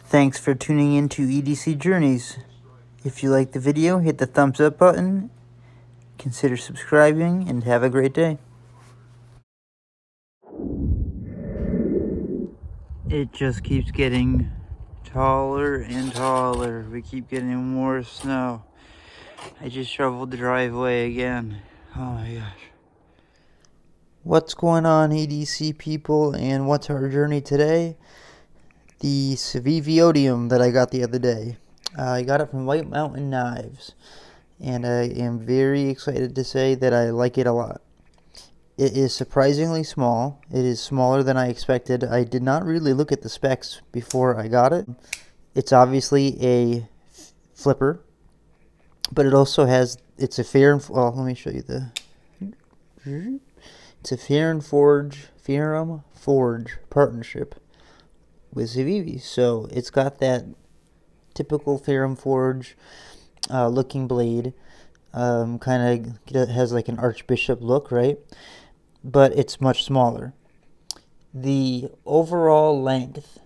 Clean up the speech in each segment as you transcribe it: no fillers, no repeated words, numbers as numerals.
Thanks for tuning in to EDC Journeys. If you liked the video, hit the thumbs up button, consider subscribing, and have a great day. It just keeps getting taller and taller. We keep getting more snow. I just shoveled the driveway again. Oh my gosh. What's going on, EDC people, and what's our journey today? The CIVIVI Odium that I got the other day. I got it from White Mountain Knives, and I am very excited to say that I like it a lot. It is surprisingly small. It is smaller than I expected. I did not really look at the specs before I got it. It's obviously a flipper, but it also has, it's a fair and, well, let me show you the, it's a Ferrum Forge partnership with CIVIVI. So it's got that typical Ferrum Forge looking blade. Kind of has like an archbishop look, right? But it's much smaller. The overall length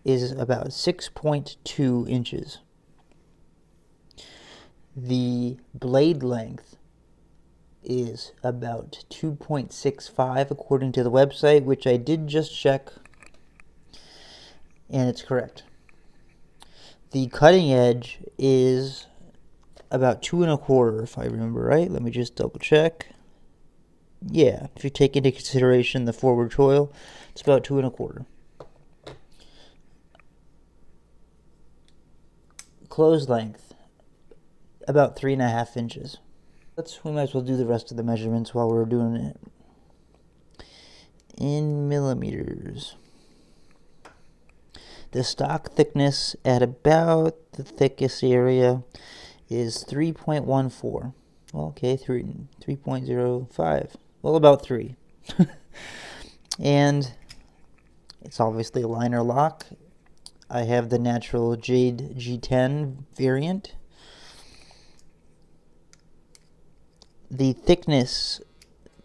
is about 6.2 inches. The blade length is about 2.65 according to the website, which I did just check, and it's correct. The cutting edge is about 2.25, if I remember right. Let me just double check. Yeah, if you take into consideration the forward choil, it's about 2.25. Close length, about 3.5 inches. We might as well do the rest of the measurements while we're doing it. In millimeters. The stock thickness at about the thickest area is 3.14. Well, okay, 3.05. Well, about 3. And it's obviously a liner lock. I have the natural Jade G10 variant. The thickness,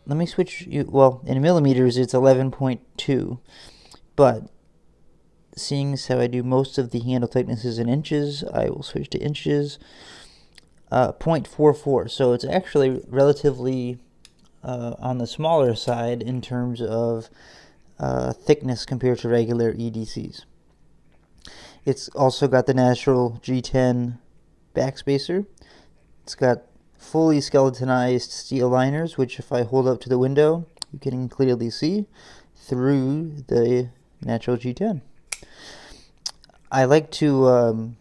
let me switch you, well, in millimeters it's 11.2, but seeing as how I do most of the handle thicknesses in inches, I will switch to inches. 0.44, so it's actually relatively on the smaller side in terms of thickness compared to regular EDCs. It's also got the natural G10 backspacer. It's got fully skeletonized steel liners, which if I hold up to the window, you can clearly see through the natural G10. I like to,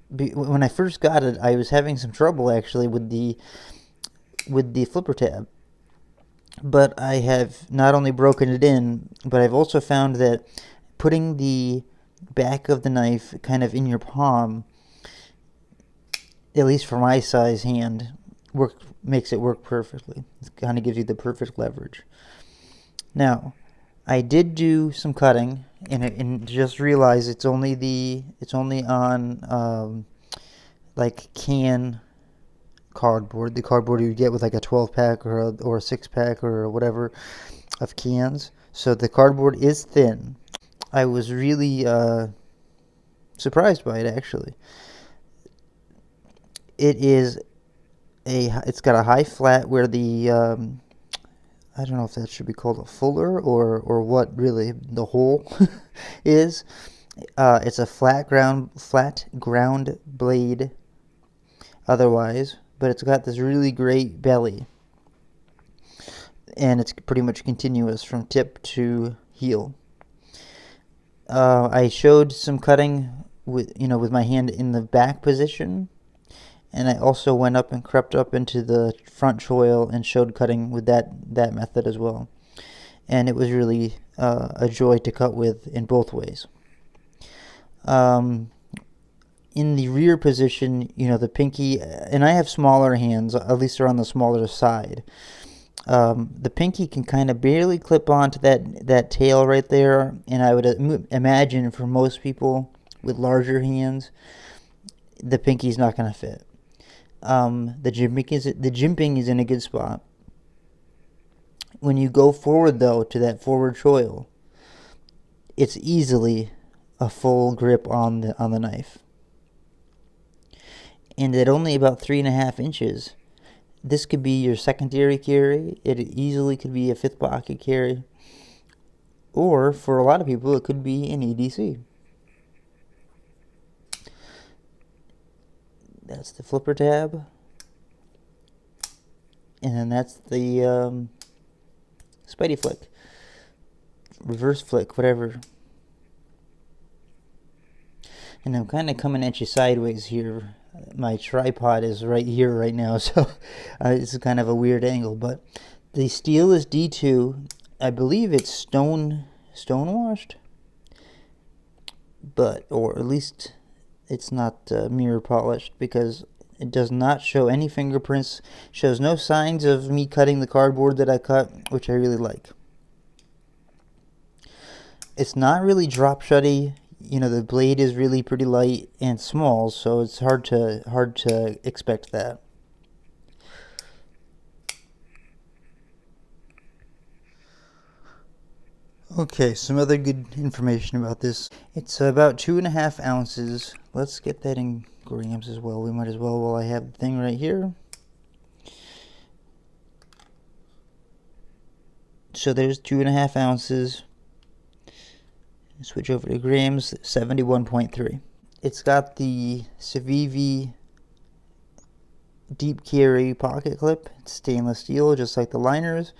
when I first got it, I was having some trouble actually with the flipper tab. But I have not only broken it in, but I've also found that putting the back of the knife kind of in your palm, at least for my size hand, makes it work perfectly. It kind of gives you the perfect leverage. Now, I did do some cutting, and just realized it's only on like can cardboard, the cardboard you get with like a 12-pack or a 6-pack or whatever of cans. So the cardboard is thin. I was really surprised by it actually. It's got a high flat where the I don't know if that should be called a fuller or what really the hole is. It's a flat ground blade otherwise, but it's got this really great belly, and it's pretty much continuous from tip to heel. I showed some cutting with my hand in the back position, and I also went up and crept up into the front choil and showed cutting with that method as well. And it was really a joy to cut with in both ways. In the rear position, the pinky, and I have smaller hands, at least they're on the smaller side. The pinky can kind of barely clip onto that tail right there, and I would imagine for most people with larger hands, the pinky's not going to fit. The jimping is in a good spot. When you go forward though to that forward choil, it's easily a full grip on the knife. And at only about 3.5 inches, this could be your secondary carry. It easily could be a 5th pocket carry. Or, for a lot of people, it could be an EDC. That's the flipper tab. And then that's the Spidey flick. Reverse flick, whatever. And I'm kind of coming at you sideways here. My tripod is right here right now, so it's kind of a weird angle. But the steel is D2. I believe it's stone washed, but or at least it's not mirror polished, because it does not show any fingerprints. Shows no signs of me cutting the cardboard that I cut, which I really like. It's not really drop shutty. You know, the blade is really pretty light and small, so it's hard to expect that. Okay, some other good information about this. It's about 2.5 ounces. Let's get that in grams as well. We might as well while I have the thing right here. So there's 2.5 ounces. Switch over to grams, 71.3. It's got the CIVIVI deep carry pocket clip. It's stainless steel, just like the liners.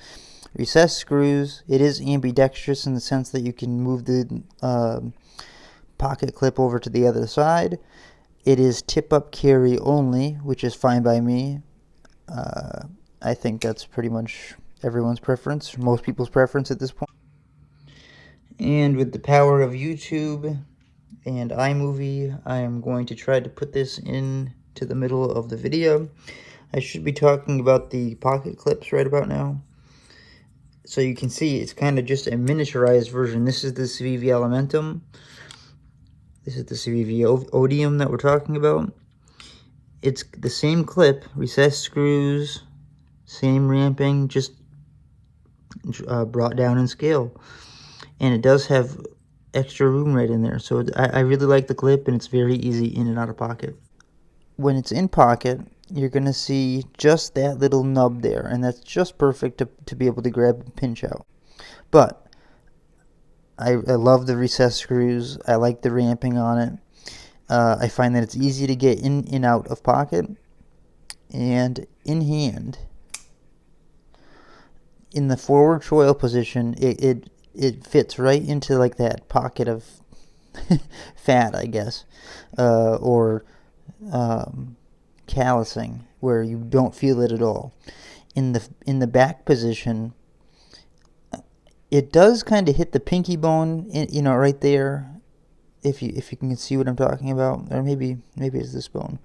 Recessed screws. It is ambidextrous in the sense that you can move the pocket clip over to the other side. It is tip-up carry only, which is fine by me. I think that's pretty much everyone's preference, most people's preference at this point. And with the power of YouTube and iMovie, I am going to try to put this into the middle of the video. I should be talking about the pocket clips right about now. So you can see it's kind of just a miniaturized version. This is the CIVIVI Elementum. This is the CIVIVI Odium that we're talking about. It's the same clip, recessed screws, same ramping, just brought down in scale. And it does have extra room right in there. So I really like the clip, and it's very easy in and out of pocket. When it's in pocket, you're going to see just that little nub there. And that's just perfect to be able to grab and pinch out. But I love the recessed screws. I like the ramping on it. I find that it's easy to get in and out of pocket. And in hand, in the forward choil position, it fits right into like that pocket of fat, I guess, or callousing, where you don't feel it at all. In the back position, it does kind of hit the pinky bone, you know, right there. If you can see what I'm talking about, or maybe it's this bone,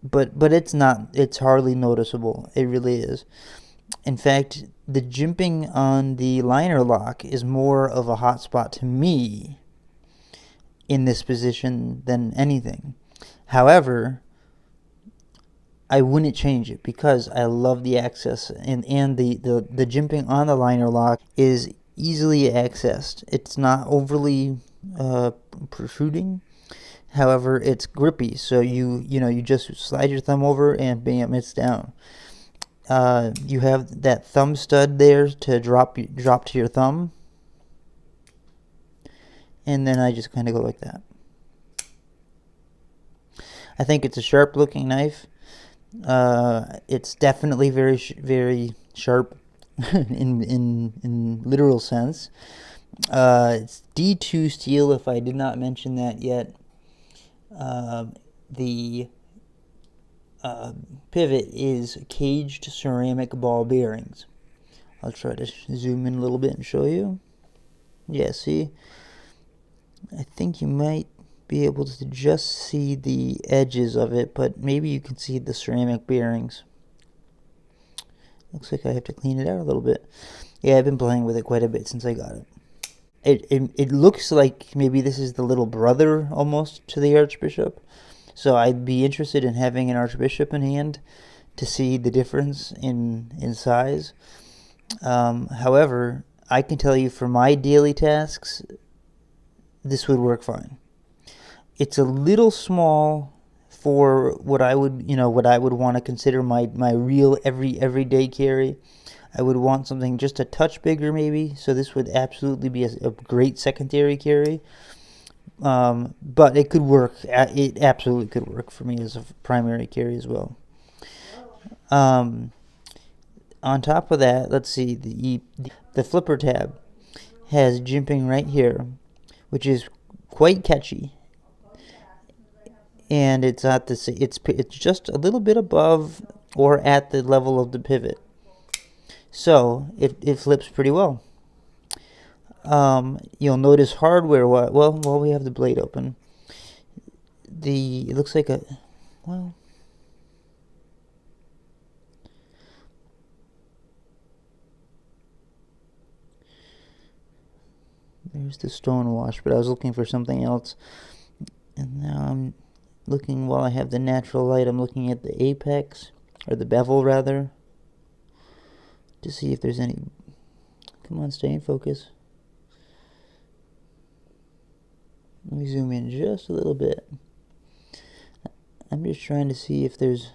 but it's not. It's hardly noticeable. It really is. In fact, the jimping on the liner lock is more of a hot spot to me in this position than anything. However, I wouldn't change it because I love the access, and the jimping on the liner lock is easily accessed. It's not overly protruding. However, it's grippy, so you just slide your thumb over and bam, it's down. You have that thumb stud there to drop to your thumb, and then I just kind of go like that. I think it's a sharp looking knife. It's definitely very sharp in literal sense. It's D2 steel, if I did not mention that yet. The pivot is caged ceramic ball bearings. I'll try to zoom in a little bit and show you. Yeah, see? I think you might be able to just see the edges of it, but maybe you can see the ceramic bearings. Looks like I have to clean it out a little bit. Yeah, I've been playing with it quite a bit since I got it. It looks like maybe this is the little brother almost to the Archbishop. So I'd be interested in having an Archbishop in hand to see the difference in size. However, I can tell you for my daily tasks, this would work fine. It's a little small for what I would, what I would want to consider my real everyday carry. I would want something just a touch bigger maybe, so this would absolutely be a great secondary carry. But it could work. It absolutely could work for me as a primary carry as well. On top of that, let's see, the flipper tab has jimping right here, which is quite catchy. And it's at the it's just a little bit above or at the level of the pivot, so it flips pretty well. You'll notice hardware. Well, while we have the blade open, it looks like there's the stone wash, but I was looking for something else, and now I'm looking, while I have the natural light, I'm looking at the apex, or the bevel rather, to see if there's any. Come on, stay in focus. Let me zoom in just a little bit. I'm just trying to see if there's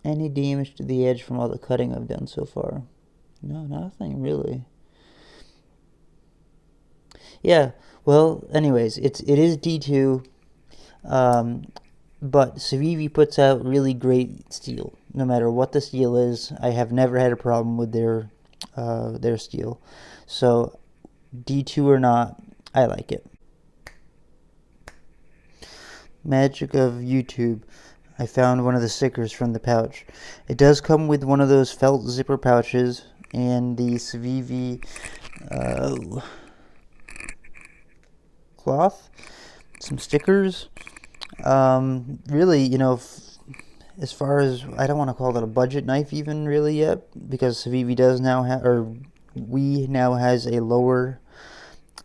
any damage to the edge from all the cutting I've done so far. No, nothing really. Yeah, well, anyways, it is D2, but CIVIVI puts out really great steel. No matter what the steel is, I have never had a problem with their steel. So D2 or not, I like it. Magic of YouTube. I found one of the stickers from the pouch. It does come with one of those felt zipper pouches and the CIVIVI cloth, some stickers. Really, as far as, I don't want to call it a budget knife even really yet, because CIVIVI does now have, or we now has a lower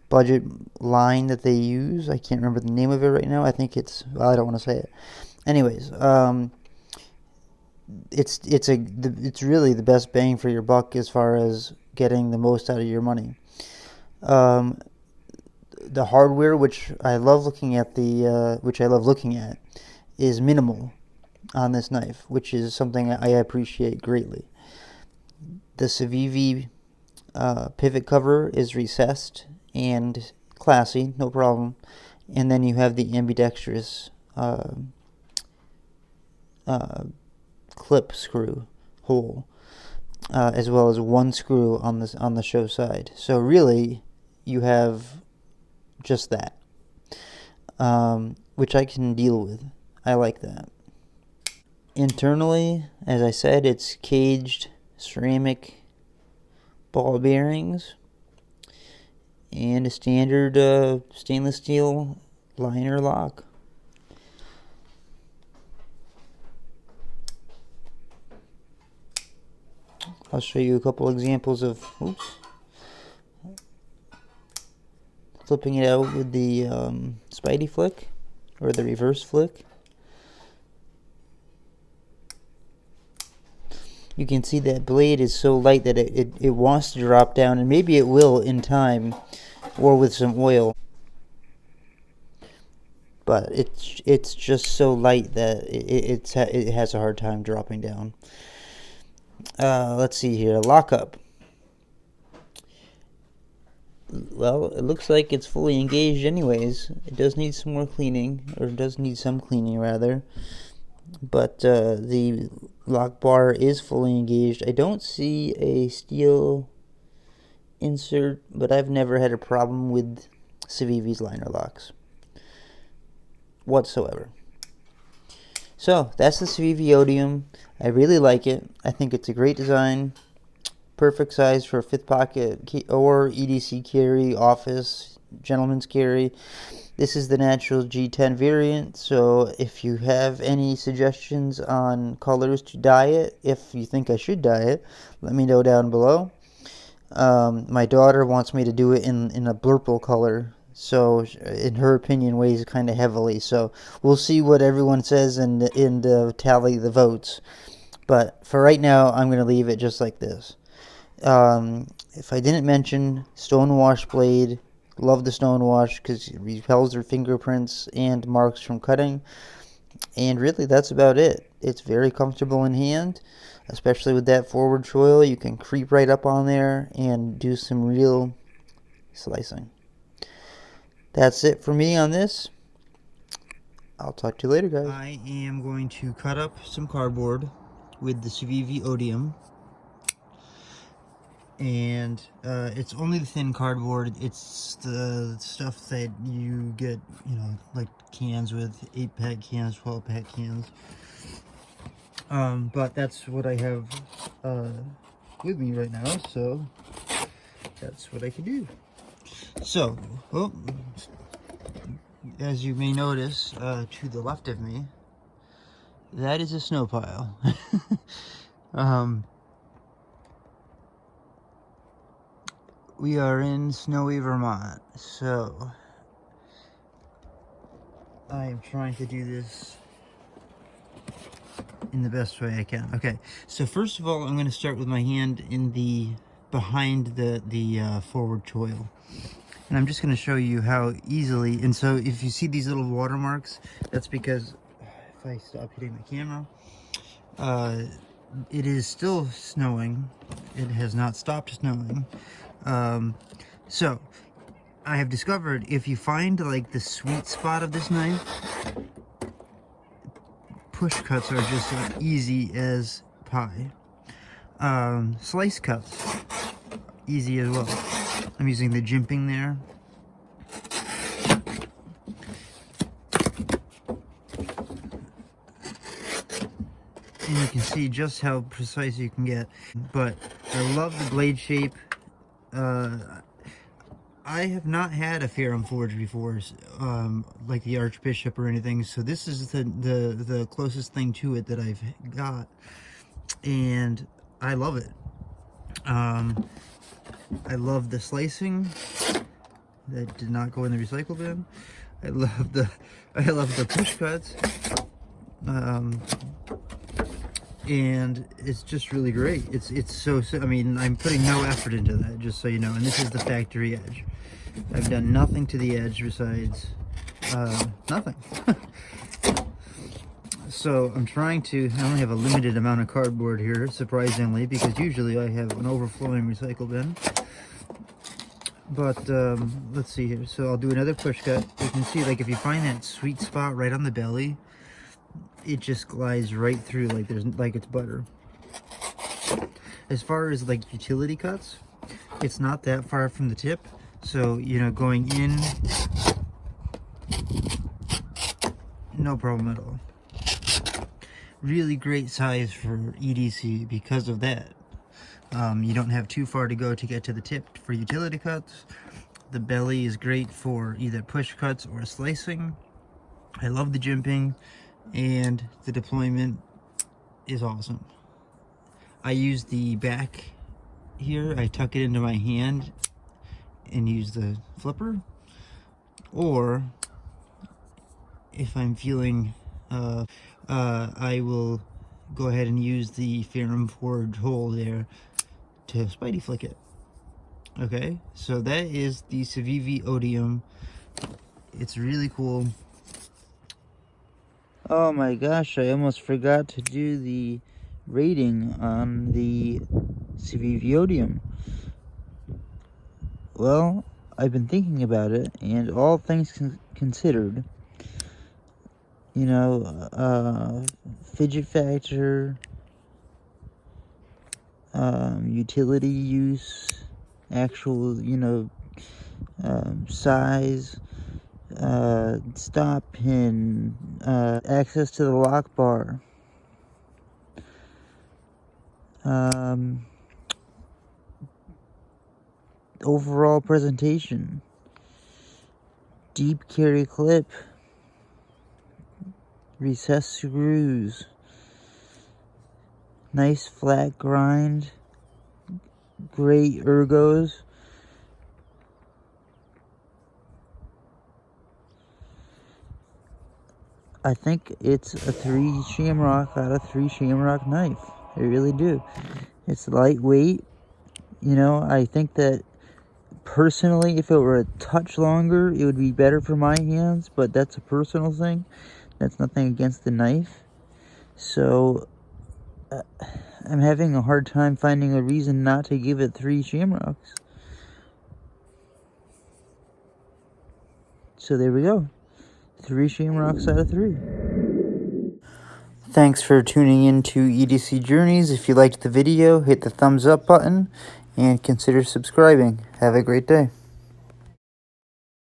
budget line that they use. I can't remember the name of it right now. I think it's, well, I don't want to say it. Anyways, it's really the best bang for your buck as far as getting the most out of your money. The hardware, which I love looking at, is minimal on this knife, which is something I appreciate greatly. The CIVIVI pivot cover is recessed and classy, no problem. And then you have the ambidextrous clip screw hole, as well as one screw on the show side. So really, you have just that, which I can deal with. I like that. Internally, as I said, it's caged ceramic ball bearings and a standard stainless steel liner lock. I'll show you a couple examples of flipping it out with the Spidey flick, or the reverse flick. You can see that blade is so light that it wants to drop down, and maybe it will in time, or with some oil. But it's just so light that it has a hard time dropping down. Let's see here, lockup. Well, it looks like it's fully engaged anyways. It does need some more cleaning, or it does need some cleaning rather. But the lock bar is fully engaged. I don't see a steel insert, but I've never had a problem with CIVIVI's liner locks whatsoever. So that's the CIVIVI Odium. I really like it. I think it's a great design. Perfect size for a fifth pocket or EDC carry, office, gentleman's carry. This is the natural G10 variant, so if you have any suggestions on colors to dye it, if you think I should dye it, let me know down below. My daughter wants me to do it in a blurple color, so in her opinion weighs kind of heavily, so we'll see what everyone says and tally the votes. But for right now, I'm going to leave it just like this. If I didn't mention, stone wash blade. Love the stone wash because it repels their fingerprints and marks from cutting. And really, that's about it. It's very comfortable in hand, especially with that forward choil. You can creep right up on there and do some real slicing. That's it for me on this. I'll talk to you later, guys. I am going to cut up some cardboard with the CIVIVI Odium. And it's only the thin cardboard. It's the stuff that you get, you know, like cans with, 8-pack cans, 12-pack cans. But that's what I have with me right now, so that's what I can do. So, well, as you may notice, to the left of me, that is a snow pile. We are in snowy Vermont, so I am trying to do this in the best way I can. Okay, so first of all, I'm going to start with my hand in the behind the forward choil, and I'm just going to show you how easily. And so, if you see these little watermarks, that's because if I stop hitting the camera, it is still snowing. It has not stopped snowing. So I have discovered if you find like the sweet spot of this knife, push cuts are just as easy as pie. Slice cuts, easy as well. I'm using the jimping there. And you can see just how precise you can get. But I love the blade shape. I have not had a Ferrum Forge before, like the Archbishop or anything, so this is the closest thing to it that I've got, and I love it. I love the slicing. That did not go in the recycle bin. I love the push cuts. And it's just really great. It's so I mean, I'm putting no effort into that, just so you know. And this is the factory edge. I've done nothing to the edge besides nothing. So I'm trying to. I only have a limited amount of cardboard here, surprisingly, because usually I have an overflowing recycle bin. But let's see here. So I'll do another push cut. You can see, like, if you find that sweet spot right on the belly, it just glides right through like it's butter. As far as like utility cuts, it's not that far from the tip, so you know, going in, no problem at all. Really great size for EDC because of that. You don't have too far to go to get to the tip for utility cuts. The belly is great for either push cuts or slicing. I love the jimping. And the deployment is awesome. I use the back here. I tuck it into my hand and use the flipper. Or if I'm feeling, I will go ahead and use the Ferrum Forge hole there to spidey flick it. Okay, so that is the CIVIVI Odium. It's really cool. Oh my gosh, I almost forgot to do the rating on the CIVIVI Odium. Well, I've been thinking about it, and all things considered, you know, fidget factor, utility use, actual, you know, size, stop pin, access to the lock bar, overall presentation, deep carry clip, recessed screws, nice flat grind, great ergos. I think it's a 3 shamrock out of 3 shamrock knife. I really do. It's lightweight. You know, I think that personally, if it were a touch longer, it would be better for my hands, but that's a personal thing. That's nothing against the knife. So, I'm having a hard time finding a reason not to give it 3 shamrocks. So there we go. 3 shamrocks out of 3. Thanks for tuning in to EDC Journeys. If you liked the video, hit the thumbs up button and consider subscribing. Have a great day.